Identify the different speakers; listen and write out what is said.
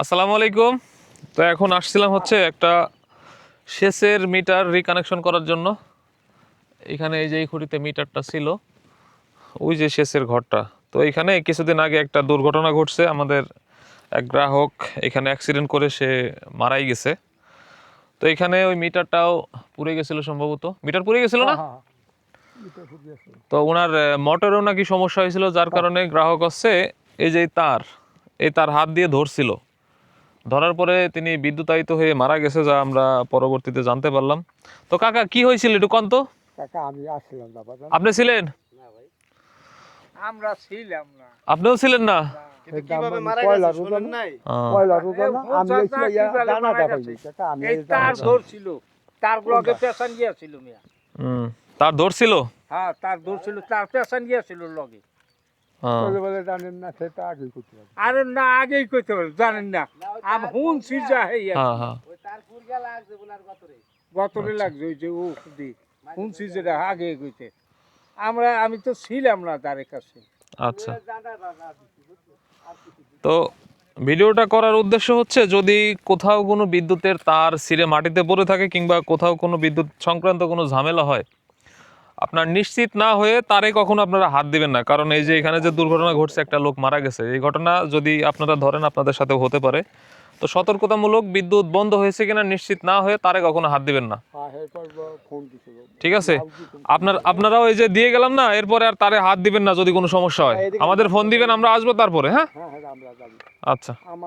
Speaker 1: আসসালামু আলাইকুম। তো এখন আসছিলাম হচ্ছে একটা সেচের মিটার রিকানেকশন করার জন্য। এখানে এই যে এই খুঁটিতে মিটারটা ছিল, ওই যে সেচের ঘরটা। তো এখানে কিছুদিন আগে একটা দুর্ঘটনা ঘটছে, আমাদের এক গ্রাহক এখানে অ্যাক্সিডেন্ট করে সে মারাই গেছে। তো এখানে ওই মিটারটাও পুড়ে গেছিল, সম্ভবত মিটার পুড়ে গেছিল না? তো ওনার মোটরেও নাকি সমস্যা হয়েছিল, যার কারণে গ্রাহক হচ্ছে এই যে এই তার হাত দিয়ে ধরছিল, ধরার পরে তিনি বিদ্যুতায়িত হয়ে মারা গেছে, যা আমরা পরবর্তীতে জানতে পারলাম। তো কাকা কি হয়েছিল একটু কন তো।
Speaker 2: কাকা আমি আসছিলাম বাবা।
Speaker 1: আপনি ছিলেন?
Speaker 3: আমরা ছিলাম না।
Speaker 1: আপনিও ছিলেন না?
Speaker 3: কিন্তু কিভাবে মারা
Speaker 2: পয়লা
Speaker 3: গেছে শুনেন নাই?
Speaker 2: পয়লা রোজানা আমি
Speaker 3: এই
Speaker 2: এসে জানাটা পাইনি কাকা আমি
Speaker 3: এই তার ধরছিল, তার ব্লগে পেছন গিয়েছিল মিয়া।
Speaker 1: তার ধরছিল?
Speaker 3: হ্যাঁ, তার ধরছিল, তার পেছন গিয়েছিল লগে।
Speaker 2: বলে বলে জানেন না, সেটা আগেই করতে হবে।
Speaker 3: আরে না, আগেই কইতে পারে, জানেন না। আমি শুনছি যা হইয়া
Speaker 1: হ্যাঁ হ্যাঁ
Speaker 3: গতরে লাগছে ওই যে ও দি শুনছি যেটা আগে কইতে। আমি তো ছিলাম না তার কাছে।
Speaker 1: আচ্ছা, তো ভিডিওটা করার উদ্দেশ্য হচ্ছে, যদি কোথাও কোনো বিদ্যুতের তার ছিঁড়ে মাটিতে পড়ে থাকে কিংবা কোথাও কোনো বিদ্যুৎ সংক্রান্ত কোনো ঝামেলা হয়, আপনার নিশ্চিত না হয়ে তারে কখনো আপনারা হাত দিবেন না। কারণ এই যে এখানে যে দুর্ঘটনা ঘটছে, একটা লোক মারা গেছে, এই ঘটনা যদি আপনারা ধরেন আপনাদের সাথেও হতে পারে। তো সতর্কতামূলক বিদ্যুৎ বন্ধ হয়েছে কিনা নিশ্চিত না হয়ে তারে কখনো হাত দিবেন না, ঠিক আছে? আপনারাও এই যে দিয়ে গেলাম না, এরপরে আর তারে হাত দিবেন না। যদি কোনো সমস্যা হয় আমাদের ফোন দিবেন, আমরা আসবো তারপরে। হ্যাঁ
Speaker 2: হ্যাঁ হ্যাঁ আমরা যাবো।
Speaker 1: আচ্ছা।